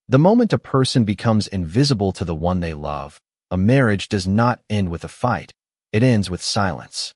The moment a person becomes invisible to the one they love, a marriage does not end with a fight. It ends with silence.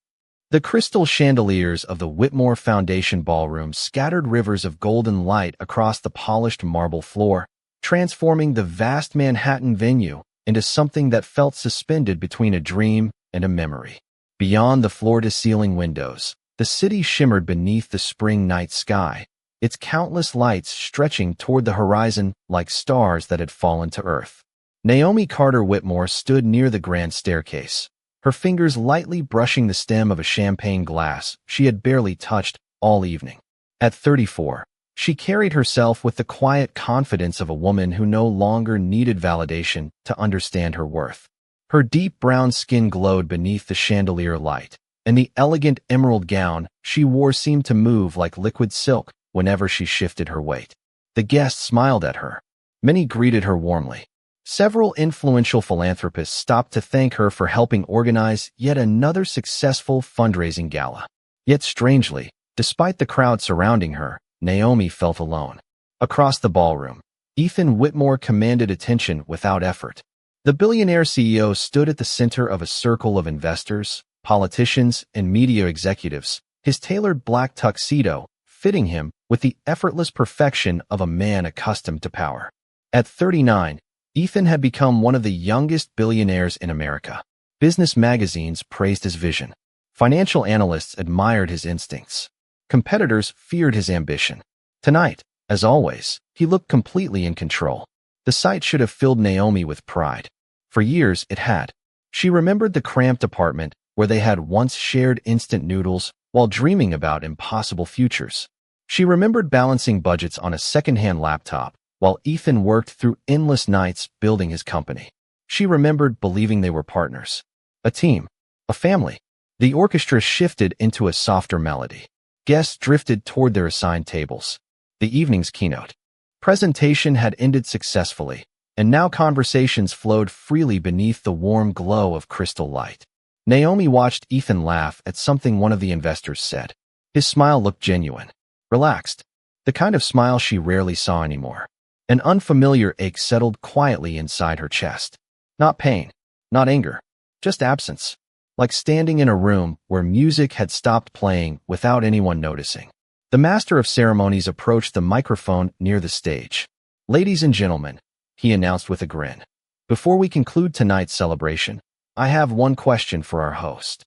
The crystal chandeliers of the Whitmore Foundation ballroom scattered rivers of golden light across the polished marble floor, transforming the vast Manhattan venue into something that felt suspended between a dream and a memory. Beyond the floor-to-ceiling windows, the city shimmered beneath the spring night sky, its countless lights stretching toward the horizon like stars that had fallen to earth. Naomi Carter Whitmore stood near the grand staircase, her fingers lightly brushing the stem of a champagne glass she had barely touched all evening. At 34, she carried herself with the quiet confidence of a woman who no longer needed validation to understand her worth. Her deep brown skin glowed beneath the chandelier light, and the elegant emerald gown she wore seemed to move like liquid silk whenever she shifted her weight. The guests smiled at her. Many greeted her warmly. Several influential philanthropists stopped to thank her for helping organize yet another successful fundraising gala. Yet strangely, despite the crowd surrounding her, Naomi felt alone. Across the ballroom, Ethan Whitmore commanded attention without effort. The billionaire CEO stood at the center of a circle of investors, politicians, and media executives, his tailored black tuxedo fitting him with the effortless perfection of a man accustomed to power. At 39, Ethan had become one of the youngest billionaires in America. Business magazines praised his vision. Financial analysts admired his instincts. Competitors feared his ambition. Tonight, as always, he looked completely in control. The sight should have filled Naomi with pride. For years, it had. She remembered the cramped apartment where they had once shared instant noodles while dreaming about impossible futures. She remembered balancing budgets on a second-hand laptop while Ethan worked through endless nights building his company. She remembered believing they were partners. A team. A family. The orchestra shifted into a softer melody. Guests drifted toward their assigned tables. The evening's keynote presentation had ended successfully, and now conversations flowed freely beneath the warm glow of crystal light. Naomi watched Ethan laugh at something one of the investors said. His smile looked genuine, relaxed, the kind of smile she rarely saw anymore. An unfamiliar ache settled quietly inside her chest. Not pain, not anger, just absence, like standing in a room where music had stopped playing without anyone noticing. The master of ceremonies approached the microphone near the stage. "Ladies and gentlemen," he announced with a grin, "before we conclude tonight's celebration, I have one question for our host."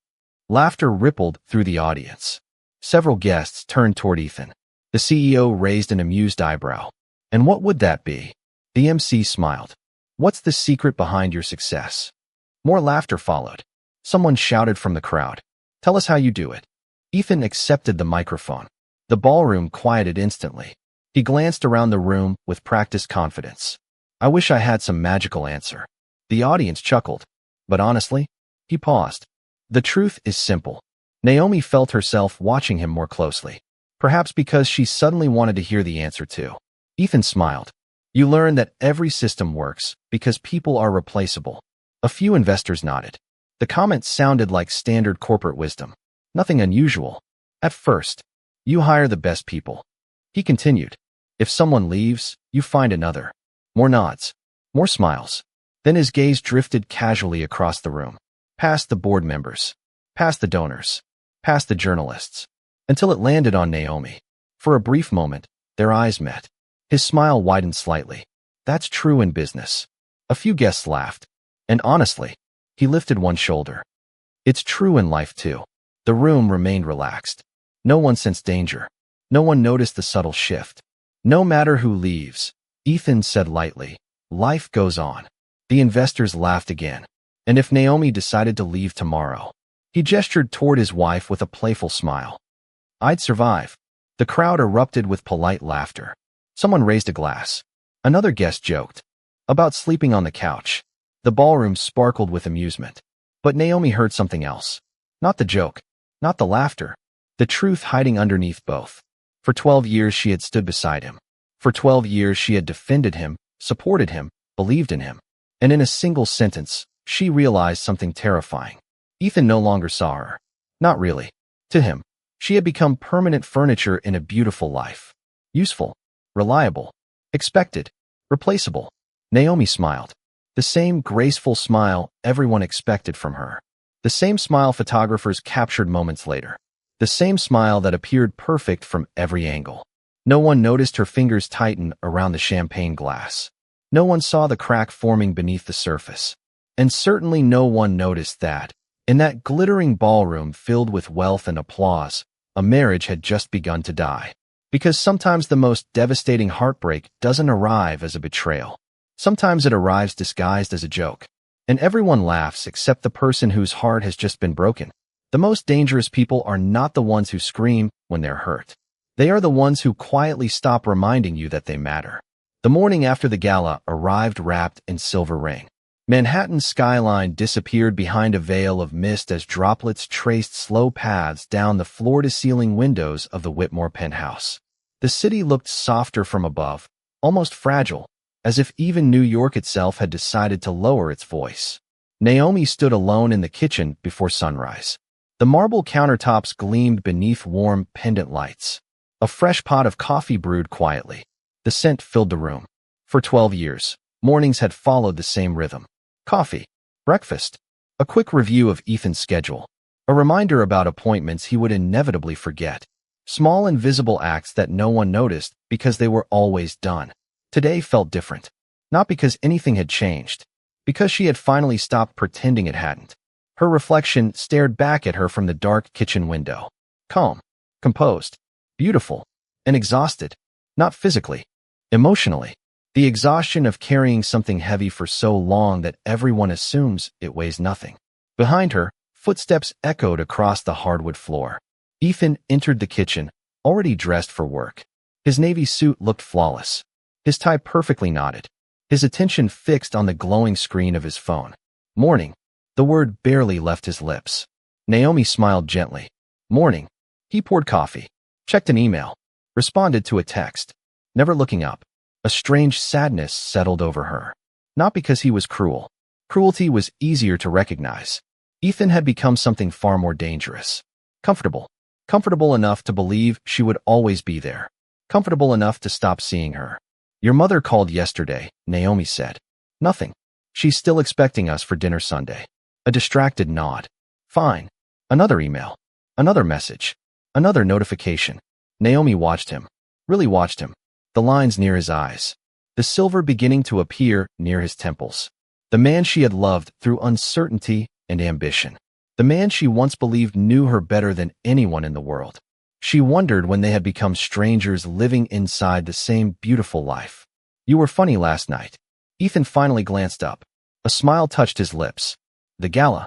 Laughter rippled through the audience. Several guests turned toward Ethan. The CEO raised an amused eyebrow. "And what would that be?" The MC smiled. "What's the secret behind your success?" More laughter followed. Someone shouted from the crowd, "Tell us how you do it." Ethan accepted the microphone. The ballroom quieted instantly. He glanced around the room with practiced confidence. "I wish I had some magical answer." The audience chuckled. But honestly, he paused. The truth is simple. Naomi felt herself watching him more closely. Perhaps because she suddenly wanted to hear the answer too. Ethan smiled. "You learn that every system works because people are replaceable." A few investors nodded. The comment sounded like standard corporate wisdom. Nothing unusual. At first, you hire the best people. He continued. If someone leaves, you find another. More nods. More smiles. Then his gaze drifted casually across the room. Past the board members. Past the donors. Past the journalists. Until it landed on Naomi. For a brief moment, their eyes met. His smile widened slightly. "That's true in business." A few guests laughed. And honestly, he lifted one shoulder. "It's true in life too." The room remained relaxed. No one sensed danger. No one noticed the subtle shift. "No matter who leaves," Ethan said lightly, "life goes on." The investors laughed again. "And if Naomi decided to leave tomorrow?" He gestured toward his wife with a playful smile. "I'd survive." The crowd erupted with polite laughter. Someone raised a glass. Another guest joked about sleeping on the couch. The ballroom sparkled with amusement. But Naomi heard something else. Not the joke, not the laughter, the truth hiding underneath both. For 12 years she had stood beside him. For 12 years she had defended him, supported him, believed in him. And in a single sentence, she realized something terrifying. Ethan no longer saw her. Not really. To him, she had become permanent furniture in a beautiful life. Useful, reliable, expected, Replaceable. Naomi smiled. The same graceful smile everyone expected from her. The same smile photographers captured moments later. The same smile that appeared perfect from every angle. No one noticed her fingers tighten around the champagne glass. No one saw the crack forming beneath the surface. And certainly no one noticed that, in that glittering ballroom filled with wealth and applause, a marriage had just begun to die. Because sometimes the most devastating heartbreak doesn't arrive as a betrayal. Sometimes it arrives disguised as a joke. And everyone laughs except the person whose heart has just been broken. The most dangerous people are not the ones who scream when they're hurt. They are the ones who quietly stop reminding you that they matter. The morning after the gala arrived wrapped in silver rain. Manhattan's skyline disappeared behind a veil of mist as droplets traced slow paths down the floor-to-ceiling windows of the Whitmore penthouse. The city looked softer from above, almost fragile, as if even New York itself had decided to lower its voice. Naomi stood alone in the kitchen before sunrise. The marble countertops gleamed beneath warm pendant lights. A fresh pot of coffee brewed quietly. The scent filled the room. For 12 years, mornings had followed the same rhythm. Coffee, breakfast, a quick review of Ethan's schedule, a reminder about appointments he would inevitably forget. Small invisible acts that no one noticed because they were always done. Today felt different. Not because anything had changed, because she had finally stopped pretending it hadn't. Her reflection stared back at her from the dark kitchen window. Calm, composed, beautiful, and exhausted. Not physically, emotionally. The exhaustion of carrying something heavy for so long that everyone assumes it weighs nothing. Behind her, footsteps echoed across the hardwood floor. Ethan entered the kitchen, already dressed for work. His navy suit looked flawless. His tie perfectly knotted. His attention fixed on the glowing screen of his phone. Morning. The word barely left his lips. Naomi smiled gently. Morning. He poured coffee. Checked an email. Responded to a text. Never looking up. A strange sadness settled over her. Not because he was cruel. Cruelty was easier to recognize. Ethan had become something far more dangerous. Comfortable. Comfortable enough to believe she would always be there. Comfortable enough to stop seeing her. Your mother called yesterday, Naomi said. Nothing. She's still expecting us for dinner Sunday. A distracted nod. Fine. Another email. Another message. Another notification. Naomi watched him. Really watched him. The lines near his eyes. The silver beginning to appear near his temples. The man she had loved through uncertainty and ambition. The man she once believed knew her better than anyone in the world. She wondered when they had become strangers living inside the same beautiful life. You were funny last night. Ethan finally glanced up. A smile touched his lips. The gala.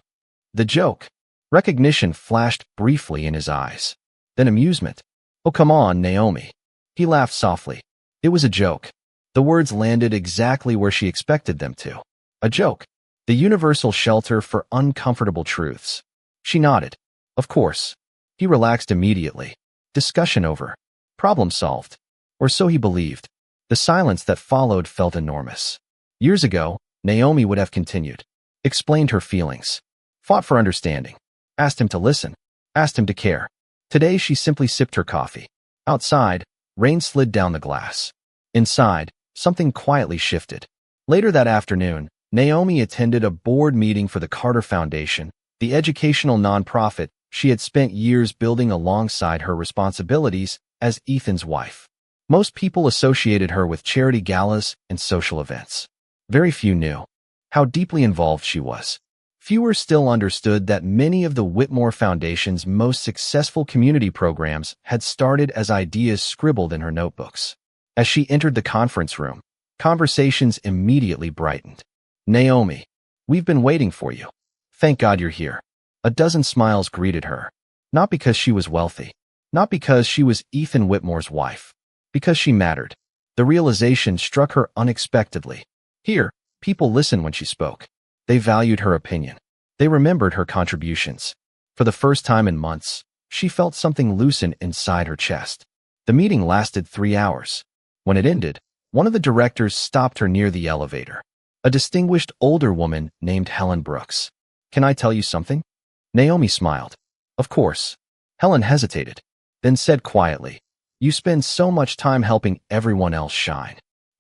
The joke. Recognition flashed briefly in his eyes. Then amusement. Oh, come on, Naomi. He laughed softly. It was a joke. The words landed exactly where she expected them to. A joke. The universal shelter for uncomfortable truths. She nodded. Of course. He relaxed immediately. Discussion over. Problem solved. Or so he believed. The silence that followed felt enormous. Years ago, Naomi would have continued. Explained her feelings. Fought for understanding. Asked him to listen. Asked him to care. Today she simply sipped her coffee. Outside, rain slid down the glass. Inside, something quietly shifted. Later that afternoon, Naomi attended a board meeting for the Carter Foundation, the educational nonprofit she had spent years building alongside her responsibilities as Ethan's wife. Most people associated her with charity galas and social events. Very few knew how deeply involved she was. Fewer still understood that many of the Whitmore Foundation's most successful community programs had started as ideas scribbled in her notebooks. As she entered the conference room, conversations immediately brightened. Naomi, we've been waiting for you. Thank God you're here. A dozen smiles greeted her. Not because she was wealthy. Not because she was Ethan Whitmore's wife. Because she mattered. The realization struck her unexpectedly. Here, people listened when she spoke. They valued her opinion. They remembered her contributions. For the first time in months, she felt something loosen inside her chest. The meeting lasted 3 hours. When it ended, one of the directors stopped her near the elevator. A distinguished older woman named Helen Brooks. Can I tell you something? Naomi smiled. Of course. Helen hesitated, then said quietly, You spend so much time helping everyone else shine.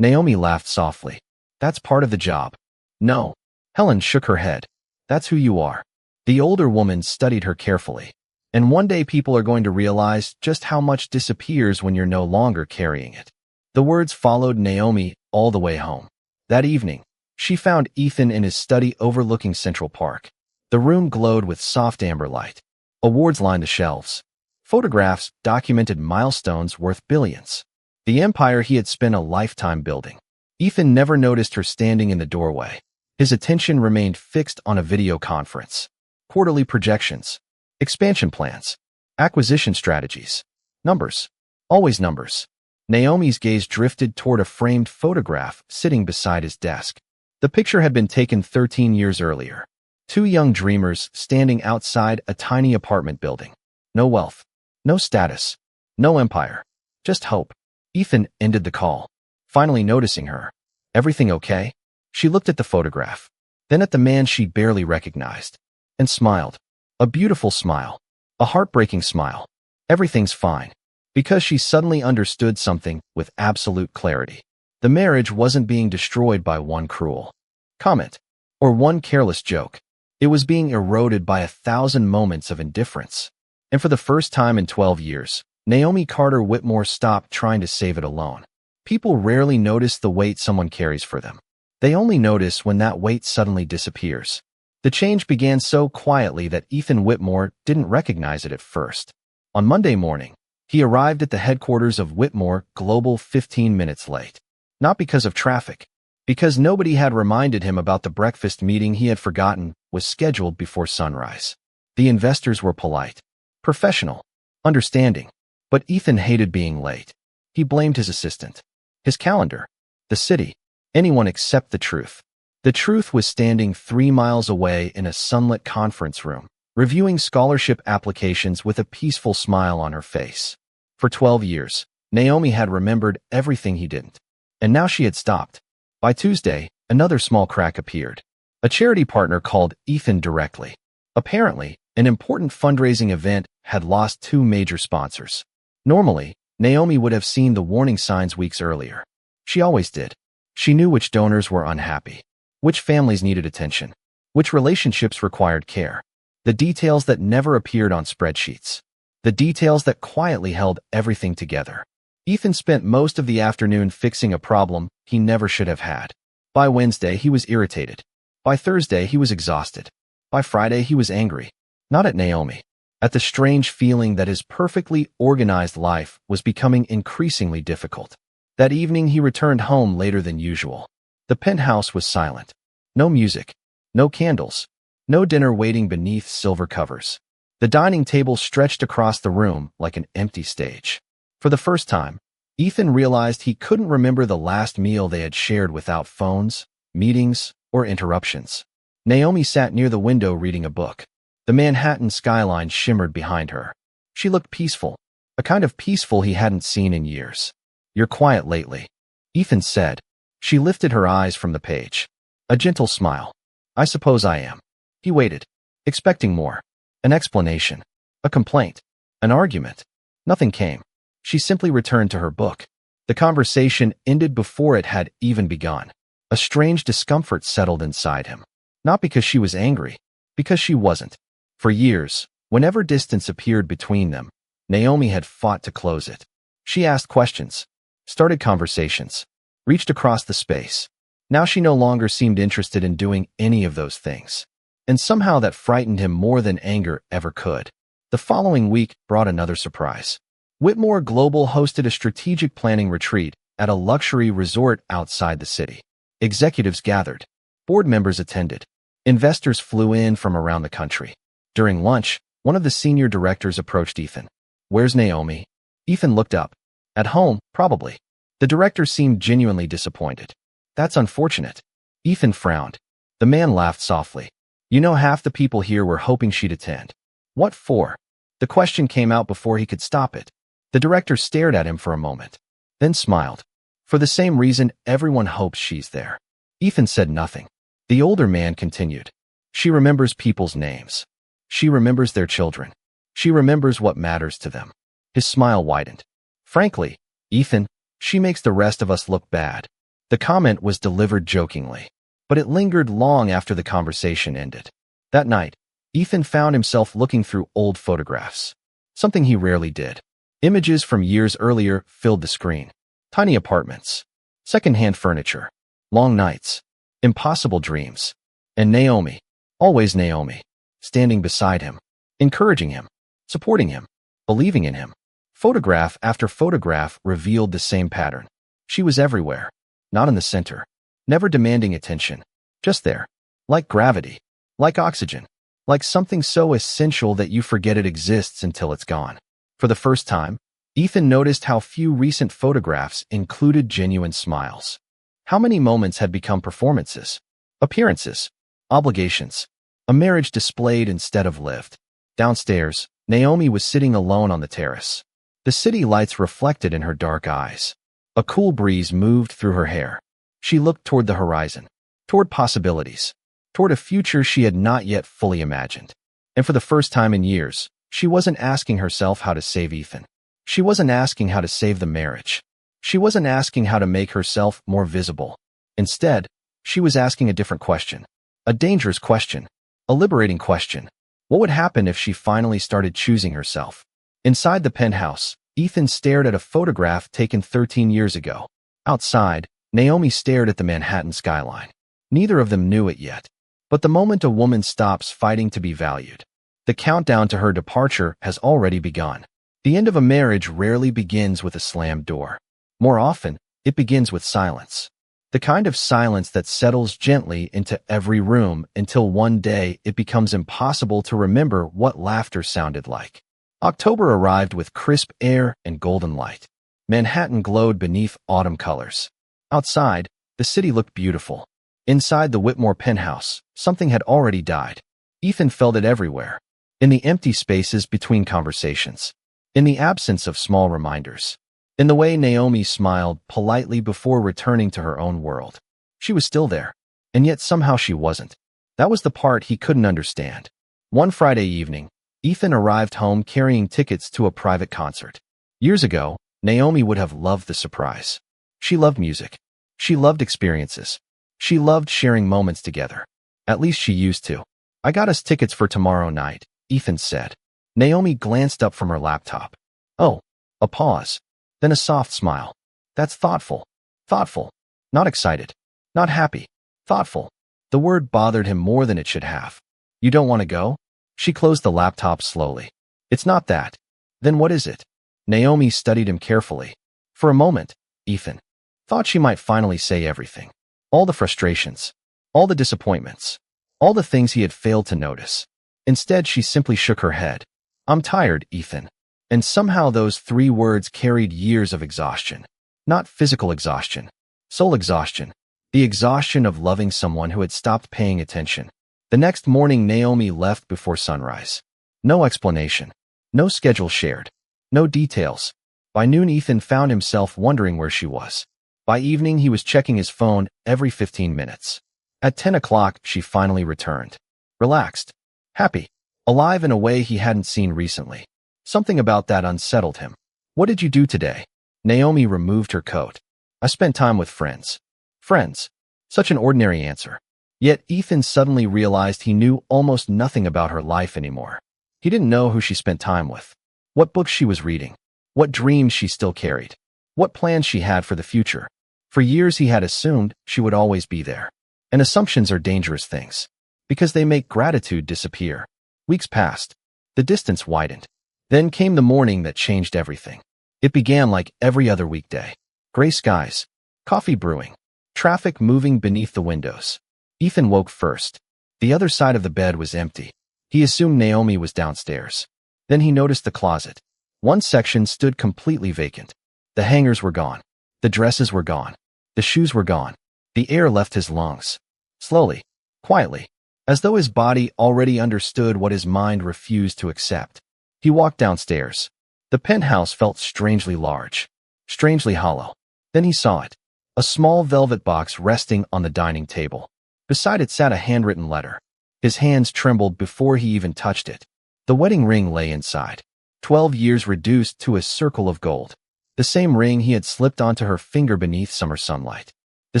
Naomi laughed softly. That's part of the job. No. Helen shook her head. That's who you are. The older woman studied her carefully. And one day people are going to realize just how much disappears when you're no longer carrying it. The words followed Naomi all the way home. That evening, she found Ethan in his study overlooking Central Park. The room glowed with soft amber light. Awards lined the shelves. Photographs documented milestones worth billions. The empire he had spent a lifetime building. Ethan never noticed her standing in the doorway. His attention remained fixed on a video conference. Quarterly projections. Expansion plans. Acquisition strategies. Numbers. Always numbers. Naomi's gaze drifted toward a framed photograph sitting beside his desk. The picture had been taken 13 years earlier. Two young dreamers standing outside a tiny apartment building. No wealth. No status. No empire. Just hope. Ethan ended the call, finally noticing her. Everything okay? She looked at the photograph, then at the man she barely recognized, and smiled. A beautiful smile. A heartbreaking smile. Everything's fine. Because she suddenly understood something with absolute clarity. The marriage wasn't being destroyed by one cruel comment or one careless joke. It was being eroded by 1,000 moments of indifference. And for the first time in 12 years, Naomi Carter Whitmore stopped trying to save it alone. People rarely notice the weight someone carries for them. They only notice when that weight suddenly disappears. The change began so quietly that Ethan Whitmore didn't recognize it at first. On Monday morning, he arrived at the headquarters of Whitmore Global 15 minutes late. Not because of traffic, because nobody had reminded him about the breakfast meeting he had forgotten was scheduled before sunrise. The investors were polite, professional, understanding, but Ethan hated being late. He blamed his assistant, his calendar, the city, anyone except the truth. The truth was standing 3 miles away in a sunlit conference room, reviewing scholarship applications with a peaceful smile on her face. For 12 years, Naomi had remembered everything he didn't. And now she had stopped. By Tuesday, another small crack appeared. A charity partner called Ethan directly. Apparently, an important fundraising event had lost 2 major sponsors. Normally, Naomi would have seen the warning signs weeks earlier. She always did. She knew which donors were unhappy, which families needed attention, which relationships required care. The details that never appeared on spreadsheets. The details that quietly held everything together. Ethan spent most of the afternoon fixing a problem he never should have had. By Wednesday, he was irritated. By Thursday, he was exhausted. By Friday, he was angry. Not at Naomi. At the strange feeling that his perfectly organized life was becoming increasingly difficult. That evening, he returned home later than usual. The penthouse was silent. No music. No candles. No dinner waiting beneath silver covers. The dining table stretched across the room like an empty stage. For the first time, Ethan realized he couldn't remember the last meal they had shared without phones, meetings, or interruptions. Naomi sat near the window reading a book. The Manhattan skyline shimmered behind her. She looked peaceful, a kind of peaceful he hadn't seen in years. "You're quiet lately," Ethan said. She lifted her eyes from the page. A gentle smile. "I suppose I am." He waited, expecting more. An explanation. A complaint. An argument. Nothing came. She simply returned to her book. The conversation ended before it had even begun. A strange discomfort settled inside him. Not because she was angry, because she wasn't. For years, whenever distance appeared between them, Naomi had fought to close it. She asked questions, started conversations, reached across the space. Now she no longer seemed interested in doing any of those things. And somehow that frightened him more than anger ever could. The following week brought another surprise. Whitmore Global hosted a strategic planning retreat at a luxury resort outside the city. Executives gathered. Board members attended. Investors flew in from around the country. During lunch, one of the senior directors approached Ethan. "Where's Naomi?" Ethan looked up. "At home, probably." The director seemed genuinely disappointed. "That's unfortunate." Ethan frowned. The man laughed softly. "You know, half the people here were hoping she'd attend." "What for?" The question came out before he could stop it. The director stared at him for a moment, then smiled. "For the same reason everyone hopes she's there." Ethan said nothing. The older man continued. "She remembers people's names. She remembers their children. She remembers what matters to them." His smile widened. "Frankly, Ethan, she makes the rest of us look bad." The comment was delivered jokingly, but it lingered long after the conversation ended. That night, Ethan found himself looking through old photographs, something he rarely did. Images from years earlier filled the screen. Tiny apartments, second-hand furniture, long nights, impossible dreams. And Naomi, always Naomi, standing beside him, encouraging him, supporting him, believing in him. Photograph after photograph revealed the same pattern. She was everywhere, not in the center, never demanding attention, just there, like gravity, like oxygen, like something so essential that you forget it exists until it's gone. For the first time, Ethan noticed how few recent photographs included genuine smiles. How many moments had become performances, appearances, obligations, a marriage displayed instead of lived. Downstairs, Naomi was sitting alone on the terrace. The city lights reflected in her dark eyes. A cool breeze moved through her hair. She looked toward the horizon, toward possibilities, toward a future she had not yet fully imagined. And for the first time in years, she wasn't asking herself how to save Ethan. She wasn't asking how to save the marriage. She wasn't asking how to make herself more visible. Instead, she was asking a different question. A dangerous question. A liberating question. What would happen if she finally started choosing herself? Inside the penthouse, Ethan stared at a photograph taken 13 years ago. Outside, Naomi stared at the Manhattan skyline. Neither of them knew it yet. But the moment a woman stops fighting to be valued, the countdown to her departure has already begun. The end of a marriage rarely begins with a slammed door. More often, it begins with silence. The kind of silence that settles gently into every room until one day it becomes impossible to remember what laughter sounded like. October arrived with crisp air and golden light. Manhattan glowed beneath autumn colors. Outside, the city looked beautiful. Inside the Whitmore penthouse, something had already died. Ethan felt it everywhere. In the empty spaces between conversations. In the absence of small reminders. In the way Naomi smiled politely before returning to her own world. She was still there, and yet somehow she wasn't. That was the part he couldn't understand. One Friday evening, Ethan arrived home carrying tickets to a private concert. Years ago, Naomi would have loved the surprise. She loved music. She loved experiences. She loved sharing moments together. At least she used to. "I got us tickets for tomorrow night," Ethan said. Naomi glanced up from her laptop. "Oh," a pause. Then a soft smile. "That's thoughtful." Thoughtful. Not excited. Not happy. Thoughtful. The word bothered him more than it should have. "You don't want to go?" She closed the laptop slowly. "It's not that." "Then what is it?" Naomi studied him carefully. For a moment, Ethan thought she might finally say everything. All the frustrations. All the disappointments. All the things he had failed to notice. Instead, she simply shook her head. "I'm tired, Ethan." And somehow those 3 words carried years of exhaustion. Not physical exhaustion. Soul exhaustion. The exhaustion of loving someone who had stopped paying attention. The next morning, Naomi left before sunrise. No explanation. No schedule shared. No details. By noon, Ethan found himself wondering where she was. By evening, he was checking his phone every 15 minutes. At 10 o'clock, she finally returned. Relaxed. Happy. Alive in a way he hadn't seen recently. Something about that unsettled him. "What did you do today?" Naomi removed her coat. "I spent time with friends." Friends. Such an ordinary answer. Yet Ethan suddenly realized he knew almost nothing about her life anymore. He didn't know who she spent time with, what books she was reading, what dreams she still carried, what plans she had for the future. For years he had assumed she would always be there. And assumptions are dangerous things, because they make gratitude disappear. Weeks passed. The distance widened. Then came the morning that changed everything. It began like every other weekday. Gray skies, coffee brewing, traffic moving beneath the windows. Ethan woke first. The other side of the bed was empty. He assumed Naomi was downstairs. Then he noticed the closet. One section stood completely vacant. The hangers were gone. The dresses were gone. The shoes were gone. The air left his lungs. Slowly, quietly, as though his body already understood what his mind refused to accept. He walked downstairs. The penthouse felt strangely large, strangely hollow. Then he saw it. A small velvet box resting on the dining table. Beside it sat a handwritten letter. His hands trembled before he even touched it. The wedding ring lay inside. 12 years reduced to a circle of gold. The same ring he had slipped onto her finger beneath summer sunlight. The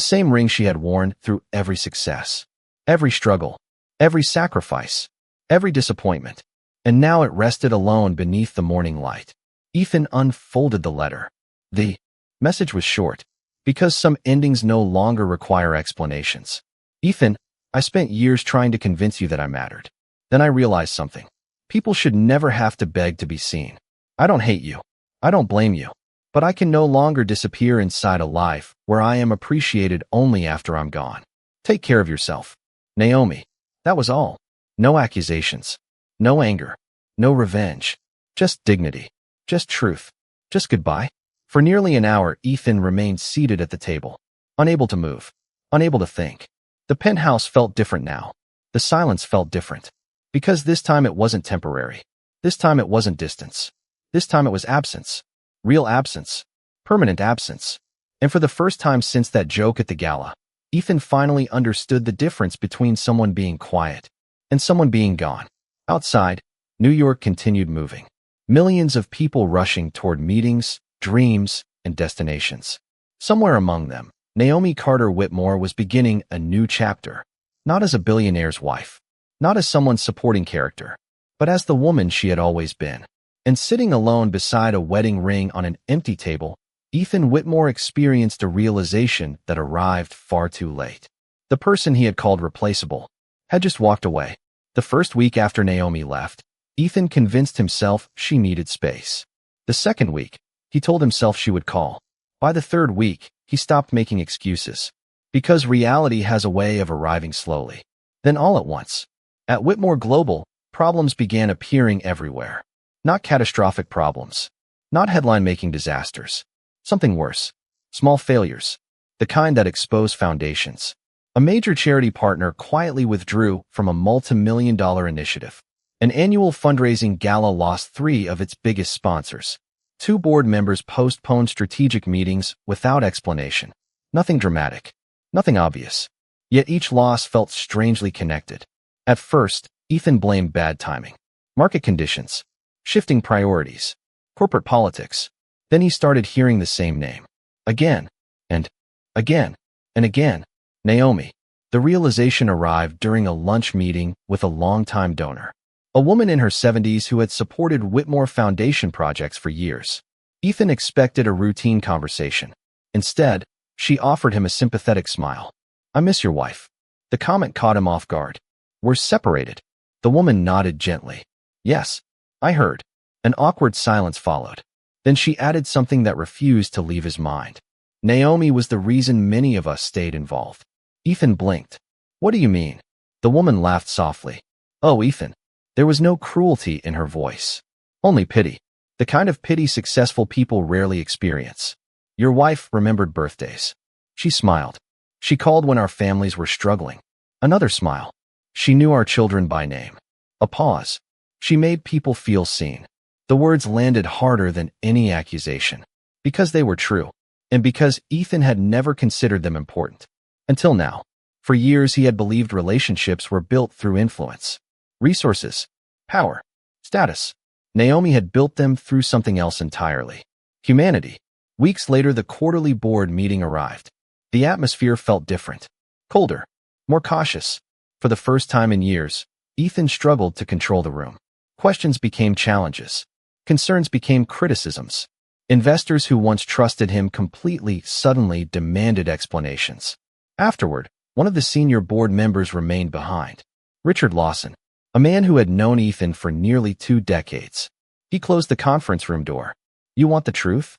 same ring she had worn through every success, every struggle, every sacrifice, every disappointment. And now it rested alone beneath the morning light. Ethan unfolded the letter. The message was short, because some endings no longer require explanations. Ethan, I spent years trying to convince you that I mattered. Then I realized something. People should never have to beg to be seen. I don't hate you. I don't blame you. But I can no longer disappear inside a life where I am appreciated only after I'm gone. Take care of yourself. Naomi. That was all. No accusations. No anger. No revenge. Just dignity. Just truth. Just goodbye. For nearly an hour, Ethan remained seated at the table, unable to move, unable to think. The penthouse felt different now. The silence felt different. Because this time it wasn't temporary. This time it wasn't distance. This time it was absence. Real absence. Permanent absence. And for the first time since that joke at the gala, Ethan finally understood the difference between someone being quiet and someone being gone. Outside, New York continued moving. Millions of people rushing toward meetings, dreams, and destinations. Somewhere among them, Naomi Carter Whitmore was beginning a new chapter, not as a billionaire's wife, not as someone's supporting character, but as the woman she had always been. And sitting alone beside a wedding ring on an empty table, Ethan Whitmore experienced a realization that arrived far too late. The person he had called replaceable had just walked away. The first week after Naomi left, Ethan convinced himself she needed space. The second week, he told himself she would call. By the third week, he stopped making excuses. Because reality has a way of arriving slowly. Then all at once, at Whitmore Global, problems began appearing everywhere. Not catastrophic problems. Not headline-making disasters. Something worse. Small failures. The kind that expose foundations. A major charity partner quietly withdrew from a multi-million-dollar initiative. An annual fundraising gala lost 3 of its biggest sponsors. 2 board members postponed strategic meetings without explanation. Nothing dramatic. Nothing obvious. Yet each loss felt strangely connected. At first, Ethan blamed bad timing. Market conditions. Shifting priorities. Corporate politics. Then he started hearing the same name. Again. And again. And again. Naomi. The realization arrived during a lunch meeting with a longtime donor. A woman in her 70s who had supported Whitmore Foundation projects for years. Ethan expected a routine conversation. Instead, she offered him a sympathetic smile. I miss your wife. The comment caught him off guard. We're separated. The woman nodded gently. Yes, I heard. An awkward silence followed. Then she added something that refused to leave his mind. Naomi was the reason many of us stayed involved. Ethan blinked. What do you mean? The woman laughed softly. Oh, Ethan. There was no cruelty in her voice. Only pity. The kind of pity successful people rarely experience. Your wife remembered birthdays. She smiled. She called when our families were struggling. Another smile. She knew our children by name. A pause. She made people feel seen. The words landed harder than any accusation. Because they were true. And because Ethan had never considered them important. Until now. For years he had believed relationships were built through influence. Resources. Power. Status. Naomi had built them through something else entirely. Humanity. Weeks later the quarterly board meeting arrived. The atmosphere felt different. Colder. More cautious. For the first time in years, Ethan struggled to control the room. Questions became challenges. Concerns became criticisms. Investors who once trusted him completely suddenly demanded explanations. Afterward, one of the senior board members remained behind. Richard Lawson, a man who had known Ethan for nearly 2 decades. He closed the conference room door. You want the truth?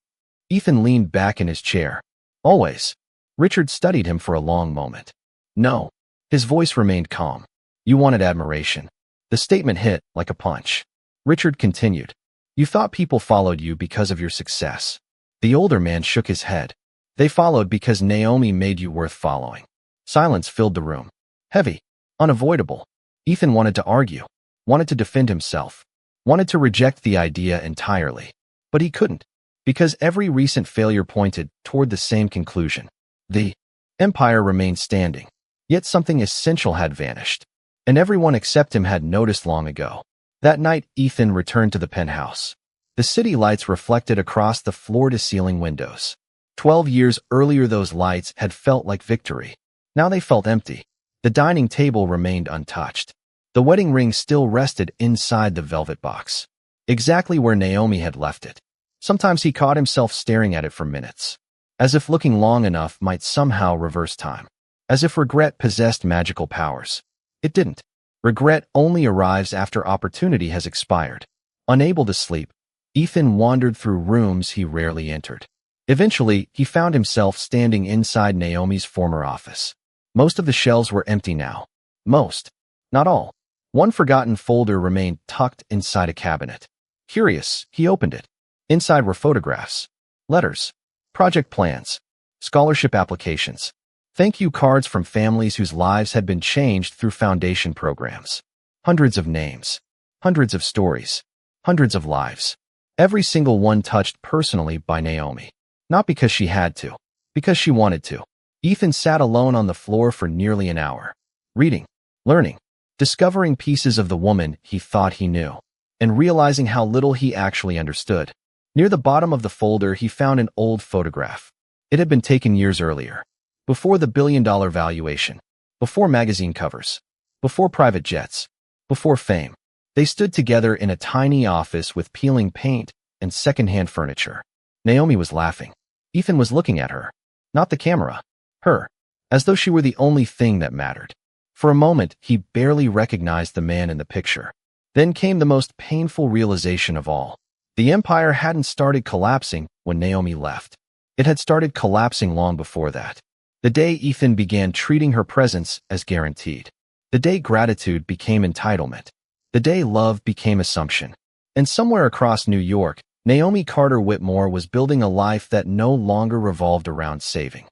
Ethan leaned back in his chair. Always. Richard studied him for a long moment. No. His voice remained calm. You wanted admiration. The statement hit like a punch. Richard continued. You thought people followed you because of your success. The older man shook his head. They followed because Naomi made you worth following. Silence filled the room. Heavy. Unavoidable. Ethan wanted to argue. Wanted to defend himself. Wanted to reject the idea entirely. But he couldn't. Because every recent failure pointed toward the same conclusion. The empire remained standing. Yet something essential had vanished. And everyone except him had noticed long ago. That night, Ethan returned to the penthouse. The city lights reflected across the floor-to-ceiling windows. 12 years earlier, those lights had felt like victory. Now they felt empty. The dining table remained untouched. The wedding ring still rested inside the velvet box, exactly where Naomi had left it. Sometimes he caught himself staring at it for minutes, as if looking long enough might somehow reverse time, as if regret possessed magical powers. It didn't. Regret only arrives after opportunity has expired. Unable to sleep, Ethan wandered through rooms he rarely entered. Eventually, he found himself standing inside Naomi's former office. Most of the shelves were empty now. Most. Not all. One forgotten folder remained tucked inside a cabinet. Curious, he opened it. Inside were photographs, letters, project plans, scholarship applications, thank you cards from families whose lives had been changed through foundation programs. Hundreds of names, hundreds of stories, hundreds of lives. Every single one touched personally by Naomi. Not because she had to, because she wanted to. Ethan sat alone on the floor for nearly an hour, reading, learning, discovering pieces of the woman he thought he knew, and realizing how little he actually understood. Near the bottom of the folder, he found an old photograph. It had been taken years earlier, before the billion-dollar valuation, before magazine covers, before private jets, before fame. They stood together in a tiny office with peeling paint and secondhand furniture. Naomi was laughing. Ethan was looking at her, not the camera, her, as though she were the only thing that mattered. For a moment, he barely recognized the man in the picture. Then came the most painful realization of all. The empire hadn't started collapsing when Naomi left. It had started collapsing long before that. The day Ethan began treating her presence as guaranteed. The day gratitude became entitlement. The day love became assumption. And somewhere across New York, Naomi Carter Whitmore was building a life that no longer revolved around saving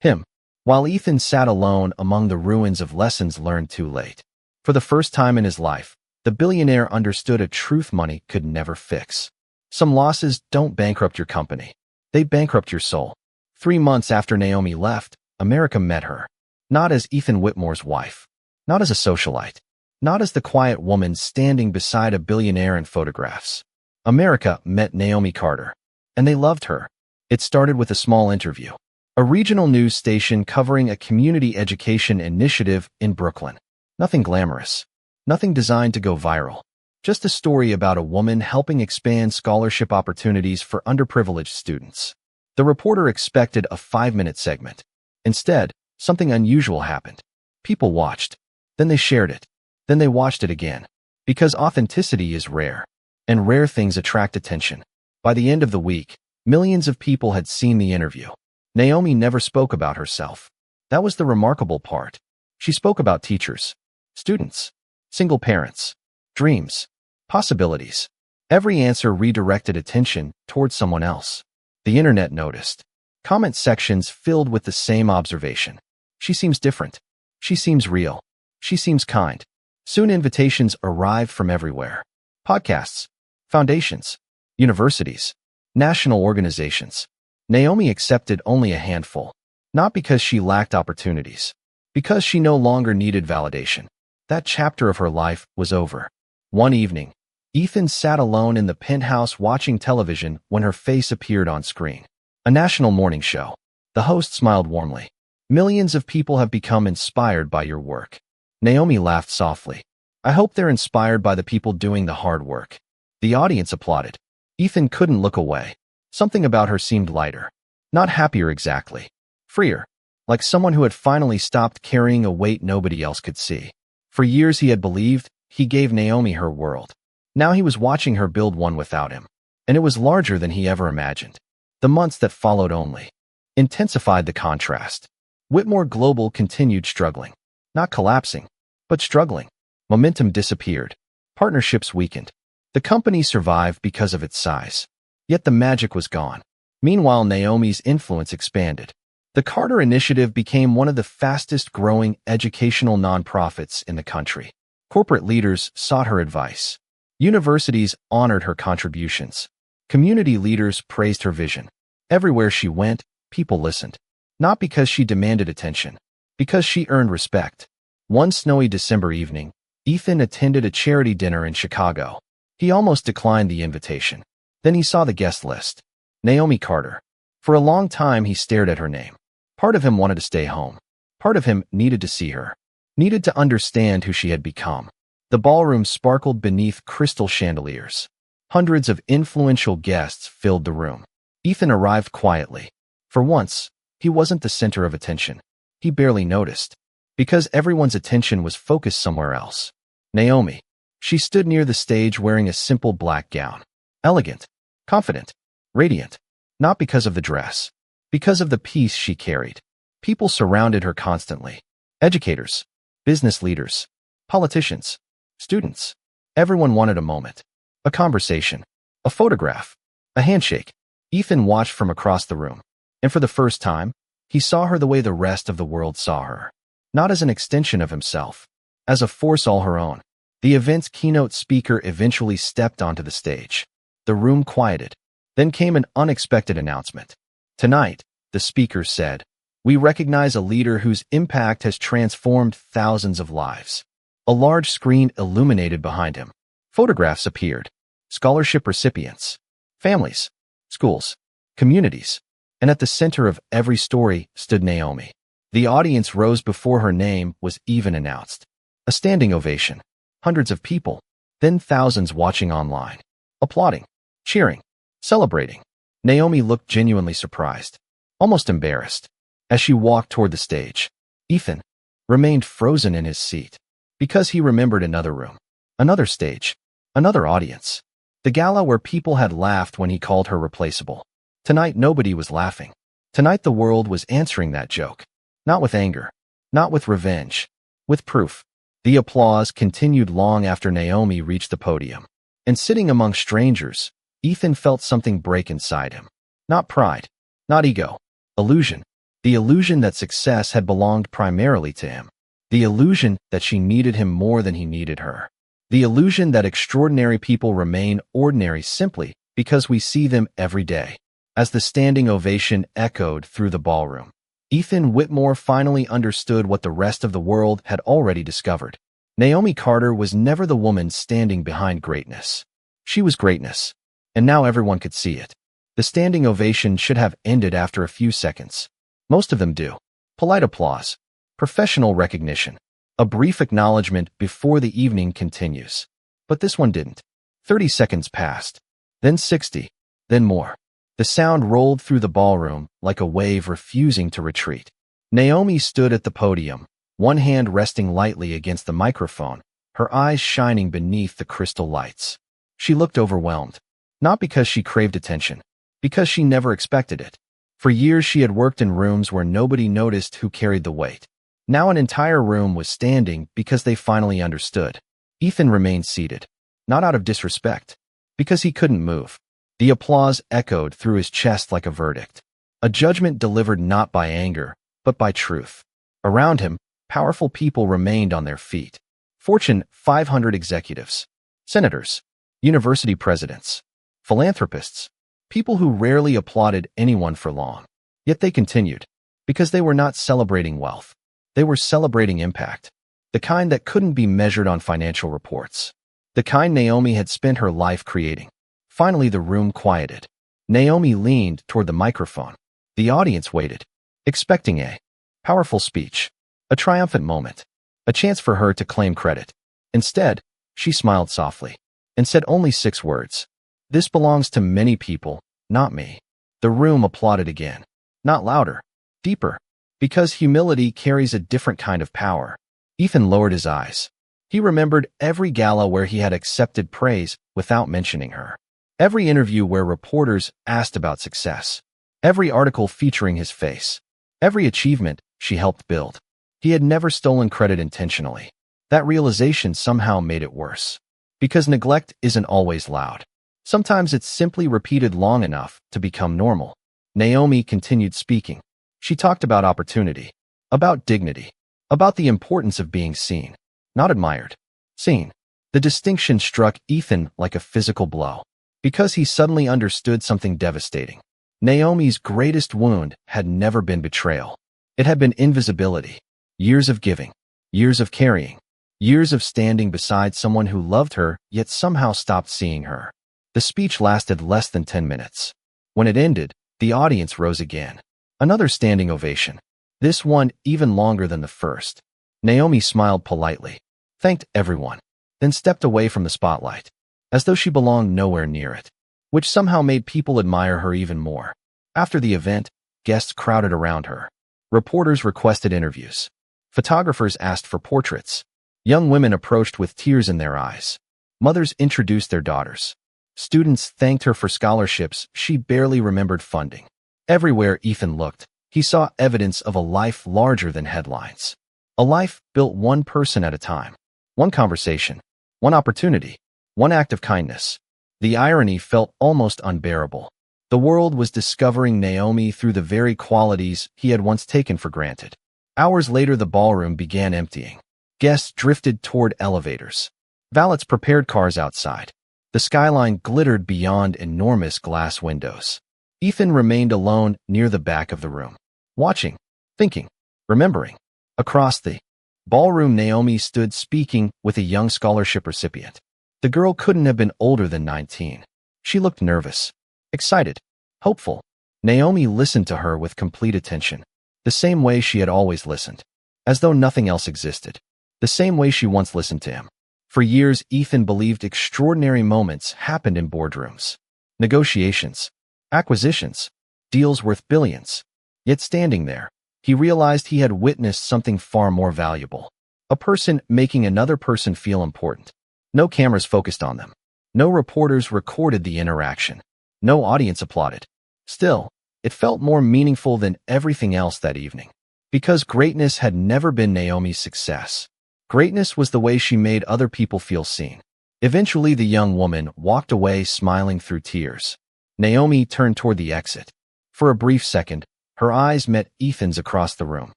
him, while Ethan sat alone among the ruins of lessons learned too late. For the first time in his life, the billionaire understood a truth money could never fix. Some losses don't bankrupt your company. They bankrupt your soul. 3 months after Naomi left, America met her. Not as Ethan Whitmore's wife. Not as a socialite. Not as the quiet woman standing beside a billionaire in photographs. America met Naomi Carter. And they loved her. It started with a small interview. A regional news station covering a community education initiative in Brooklyn. Nothing glamorous. Nothing designed to go viral. Just a story about a woman helping expand scholarship opportunities for underprivileged students. The reporter expected a 5-minute segment. Instead, something unusual happened. People watched. Then they shared it. Then they watched it again. Because authenticity is rare. And rare things attract attention. By the end of the week, millions of people had seen the interview. Naomi never spoke about herself. That was the remarkable part. She spoke about teachers, students, single parents, dreams, possibilities. Every answer redirected attention towards someone else. The internet noticed. Comment sections filled with the same observation. She seems different. She seems real. She seems kind. Soon invitations arrived from everywhere. Podcasts, foundations, universities, national organizations. Naomi accepted only a handful. Not because she lacked opportunities. Because she no longer needed validation. That chapter of her life was over. One evening, Ethan sat alone in the penthouse watching television when her face appeared on screen. A national morning show. The host smiled warmly. Millions of people have become inspired by your work. Naomi laughed softly. I hope they're inspired by the people doing the hard work. The audience applauded. Ethan couldn't look away. Something about her seemed lighter. Not happier exactly. Freer. Like someone who had finally stopped carrying a weight nobody else could see. For years he had believed he gave Naomi her world. Now he was watching her build one without him. And it was larger than he ever imagined. The months that followed only intensified the contrast. Whitmore Global continued struggling. Not collapsing, but struggling. Momentum disappeared. Partnerships weakened. The company survived because of its size. Yet the magic was gone. Meanwhile, Naomi's influence expanded. The Carter Initiative became one of the fastest-growing educational nonprofits in the country. Corporate leaders sought her advice. Universities honored her contributions. Community leaders praised her vision. Everywhere she went, people listened. Not because she demanded attention, because she earned respect. One snowy December evening, Ethan attended a charity dinner in Chicago. He almost declined the invitation. Then he saw the guest list. Naomi Carter, For a long time, he stared at her name. Part of him wanted to stay home. Part of him needed to see her, needed to understand who she had become. The ballroom sparkled beneath crystal chandeliers. Hundreds of influential guests filled the room. Ethan arrived quietly. For once, he wasn't the center of attention. He barely noticed, because everyone's attention was focused somewhere else. Naomi. She stood near the stage wearing a simple black gown. Elegant, confident, radiant. Not because of the dress, because of the peace she carried. People surrounded her constantly. Educators, business leaders, politicians, students. Everyone wanted a moment, a conversation, a photograph, a handshake. Ethan watched from across the room, and for the first time, he saw her the way the rest of the world saw her. Not as an extension of himself, as a force all her own. The event's keynote speaker eventually stepped onto the stage. The room quieted. Then came an unexpected announcement. Tonight, the speaker said, we recognize a leader whose impact has transformed thousands of lives. A large screen illuminated behind him. Photographs appeared. Scholarship recipients. Families. Schools. Communities. And at the center of every story stood Naomi. The audience rose before her name was even announced. A standing ovation. Hundreds of people. Then thousands watching online. Applauding. Cheering. Celebrating. Naomi looked genuinely surprised. Almost embarrassed. As she walked toward the stage, Ethan remained frozen in his seat. Because he remembered another room. Another stage. Another audience. The gala where people had laughed when he called her replaceable. Tonight nobody was laughing. Tonight the world was answering that joke. Not with anger. Not with revenge. With proof. The applause continued long after Naomi reached the podium. And sitting among strangers, Ethan felt something break inside him. Not pride. Not ego. Illusion. The illusion that success had belonged primarily to him. The illusion that she needed him more than he needed her. The illusion that extraordinary people remain ordinary simply because we see them every day. As the standing ovation echoed through the ballroom, Ethan Whitmore finally understood what the rest of the world had already discovered. Naomi Carter was never the woman standing behind greatness. She was greatness, and now everyone could see it. The standing ovation should have ended after a few seconds. Most of them do. Polite applause, professional recognition, a brief acknowledgement before the evening continues. But this one didn't. 30 seconds passed, then 60, then more. The sound rolled through the ballroom like a wave refusing to retreat. Naomi stood at the podium, one hand resting lightly against the microphone, her eyes shining beneath the crystal lights. She looked overwhelmed, not because she craved attention, because she never expected it. For years she had worked in rooms where nobody noticed who carried the weight. Now an entire room was standing because they finally understood. Ethan remained seated, not out of disrespect, because he couldn't move. The applause echoed through his chest like a verdict. A judgment delivered not by anger, but by truth. Around him, powerful people remained on their feet. Fortune 500 executives, senators, university presidents, philanthropists, people who rarely applauded anyone for long. Yet they continued, because they were not celebrating wealth. They were celebrating impact. The kind that couldn't be measured on financial reports. The kind Naomi had spent her life creating. Finally, the room quieted. Naomi leaned toward the microphone. The audience waited, expecting a powerful speech, a triumphant moment, a chance for her to claim credit. Instead, she smiled softly and said only 6 words. This belongs to many people, not me. The room applauded again. Not louder, deeper, because humility carries a different kind of power. Ethan lowered his eyes. He remembered every gala where he had accepted praise without mentioning her. Every interview where reporters asked about success. Every article featuring his face. Every achievement she helped build. He had never stolen credit intentionally. That realization somehow made it worse. Because neglect isn't always loud. Sometimes it's simply repeated long enough to become normal. Naomi continued speaking. She talked about opportunity, about dignity, about the importance of being seen, not admired. Seen. The distinction struck Ethan like a physical blow. Because he suddenly understood something devastating. Naomi's greatest wound had never been betrayal. It had been invisibility. Years of giving. Years of carrying. Years of standing beside someone who loved her yet somehow stopped seeing her. The speech lasted less than 10 minutes. When it ended, The audience rose again. Another standing ovation. This one even longer than the first. Naomi smiled politely, thanked everyone, then stepped away from the spotlight, as though she belonged nowhere near it, which somehow made people admire her even more. After the event, guests crowded around her. Reporters requested interviews. Photographers asked for portraits. Young women approached with tears in their eyes. Mothers introduced their daughters. Students thanked her for scholarships she barely remembered funding. Everywhere Ethan looked, he saw evidence of a life larger than headlines. A life built one person at a time. One conversation. One opportunity. One act of kindness. The irony felt almost unbearable. The world was discovering Naomi through the very qualities he had once taken for granted. Hours later, the ballroom began emptying. Guests drifted toward elevators. Valets prepared cars outside. The skyline glittered beyond enormous glass windows. Ethan remained alone near the back of the room, watching, thinking, remembering. Across the ballroom, Naomi stood speaking with a young scholarship recipient. The girl couldn't have been older than 19. She looked nervous, excited, hopeful. Naomi listened to her with complete attention, the same way she had always listened, as though nothing else existed, the same way she once listened to him. For years, Ethan believed extraordinary moments happened in boardrooms. Negotiations, acquisitions, deals worth billions. Yet standing there, he realized he had witnessed something far more valuable. A person making another person feel important. No cameras focused on them. No reporters recorded the interaction. No audience applauded. Still, it felt more meaningful than everything else that evening. Because greatness had never been Naomi's success. Greatness was the way she made other people feel seen. Eventually, the young woman walked away smiling through tears. Naomi turned toward the exit. For a brief second, her eyes met Ethan's across the room.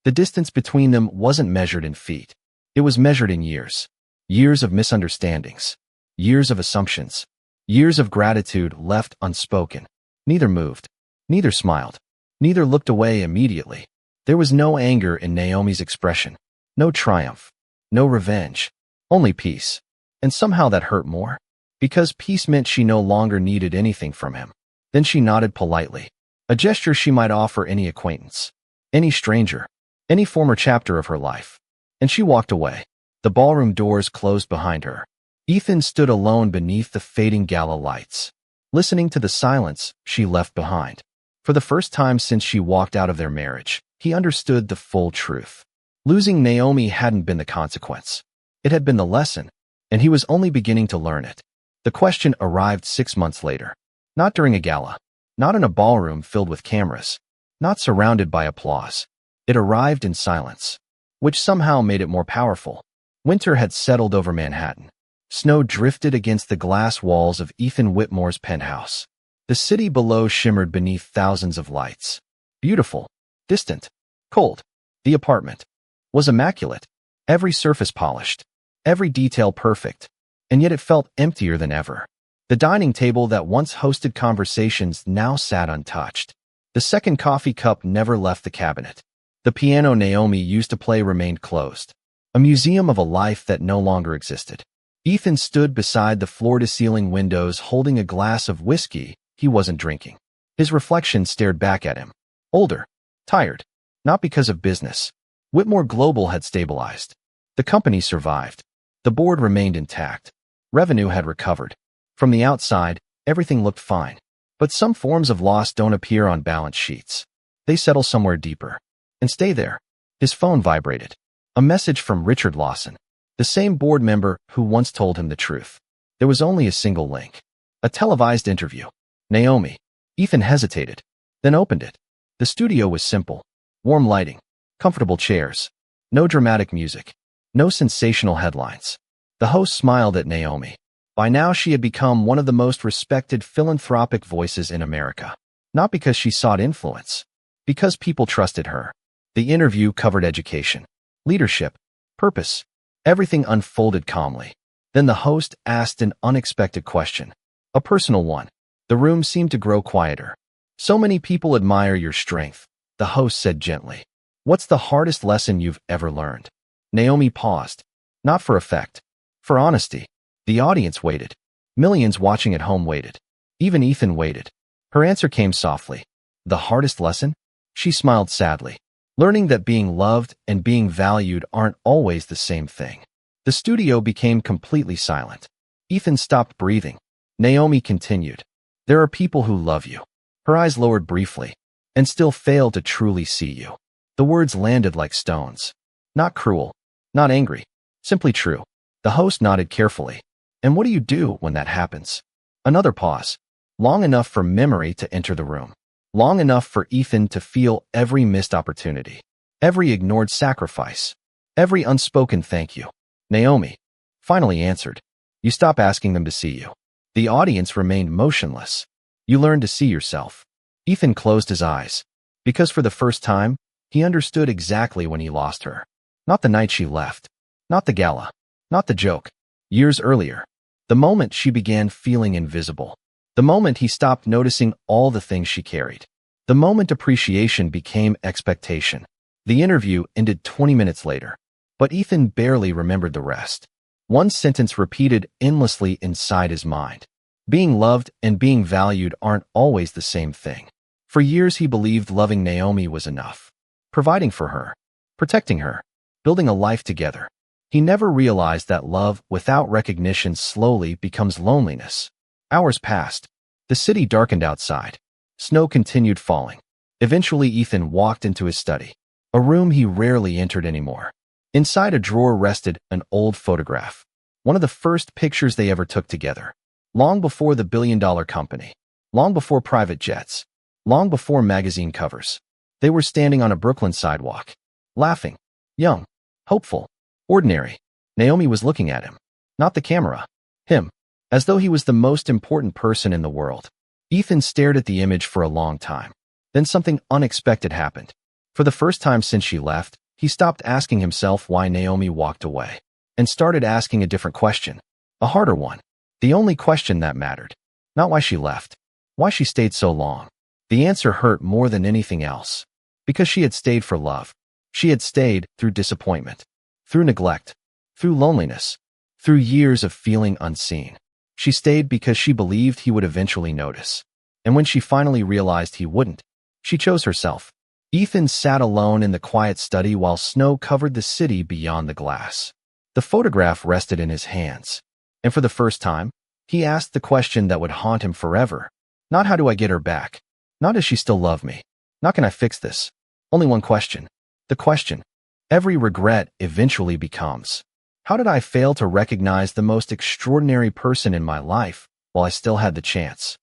The distance between them wasn't measured in feet. It was measured in years. Years of misunderstandings. Years of assumptions. Years of gratitude left unspoken. Neither moved. Neither smiled. Neither looked away immediately. There was no anger in Naomi's expression. No triumph. No revenge. Only peace. And somehow that hurt more. Because peace meant she no longer needed anything from him. Then she nodded politely. A gesture she might offer any acquaintance. Any stranger. Any former chapter of her life. And she walked away. The ballroom doors closed behind her. Ethan stood alone beneath the fading gala lights, listening to the silence she left behind. For the first time since she walked out of their marriage, he understood the full truth. Losing Naomi hadn't been the consequence. It had been the lesson, and he was only beginning to learn it. The question arrived 6 months later. Not during a gala. Not in a ballroom filled with cameras. Not surrounded by applause. It arrived in silence, which somehow made it more powerful. Winter had settled over Manhattan. Snow drifted against the glass walls of Ethan Whitmore's penthouse. The city below shimmered beneath thousands of lights. Beautiful, distant, cold. The apartment was immaculate, every surface polished, every detail perfect, and yet it felt emptier than ever. The dining table that once hosted conversations now sat untouched. The second coffee cup never left the cabinet. The piano Naomi used to play remained closed, a museum of a life that no longer existed. Ethan stood beside the floor-to-ceiling windows holding a glass of whiskey he wasn't drinking. His reflection stared back at him. Older, tired, not because of business. Whitmore Global had stabilized. The company survived. The board remained intact. Revenue had recovered. From the outside, everything looked fine. But some forms of loss don't appear on balance sheets. They settle somewhere deeper. And stay there. His phone vibrated. A message from Richard Lawson, the same board member who once told him the truth. There was only a single link. A televised interview. Naomi. Ethan hesitated, then opened it. The studio was simple. Warm lighting. Comfortable chairs. No dramatic music. No sensational headlines. The host smiled at Naomi. By now she had become one of the most respected philanthropic voices in America. Not because she sought influence. Because people trusted her. The interview covered education, leadership, purpose. Everything unfolded calmly. Then the host asked an unexpected question. A personal one. The room seemed to grow quieter. So many people admire your strength, the host said gently. What's the hardest lesson you've ever learned? Naomi paused. Not for effect. For honesty. The audience waited. Millions watching at home waited. Even Ethan waited. Her answer came softly. The hardest lesson? She smiled sadly, learning that being loved and being valued aren't always the same thing. The studio became completely silent. Ethan stopped breathing. Naomi continued. There are people who love you. Her eyes lowered briefly, and still fail to truly see you. The words landed like stones. Not cruel, not angry, simply true. The host nodded carefully. And what do you do when that happens? Another pause, long enough for memory to enter the room. Long enough for Ethan to feel every missed opportunity, every ignored sacrifice, every unspoken thank you. Naomi finally answered. You stop asking them to see you. The audience remained motionless. You learn to see yourself. Ethan closed his eyes, because for the first time, he understood exactly when he lost her. Not the night she left, not the gala, not the joke. Years earlier, the moment she began feeling invisible. The moment he stopped noticing all the things she carried. The moment appreciation became expectation. The interview ended 20 minutes later, but Ethan barely remembered the rest. One sentence repeated endlessly inside his mind. Being loved and being valued aren't always the same thing. For years he believed loving Naomi was enough. Providing for her, protecting her, building a life together. He never realized that love without recognition slowly becomes loneliness. Hours passed. The city darkened outside. Snow continued falling. Eventually Ethan walked into his study, a room he rarely entered anymore. Inside a drawer rested an old photograph, one of the first pictures they ever took together. Long before the billion-dollar company, long before private jets, long before magazine covers. They were standing on a Brooklyn sidewalk, laughing, young, hopeful, ordinary. Naomi was looking at him, not the camera, him, as though he was the most important person in the world. Ethan stared at the image for a long time. Then something unexpected happened. For the first time since she left, he stopped asking himself why Naomi walked away, and started asking a different question, a harder one. The only question that mattered. Not why she left, why she stayed so long. The answer hurt more than anything else. Because she had stayed for love. She had stayed through disappointment, through neglect, through loneliness, through years of feeling unseen. She stayed because she believed he would eventually notice. And when she finally realized he wouldn't, she chose herself. Ethan sat alone in the quiet study while snow covered the city beyond the glass. The photograph rested in his hands. And for the first time, he asked the question that would haunt him forever. Not how do I get her back? Not does she still love me? Not can I fix this? Only one question. The question every regret eventually becomes. How did I fail to recognize the most extraordinary person in my life while I still had the chance?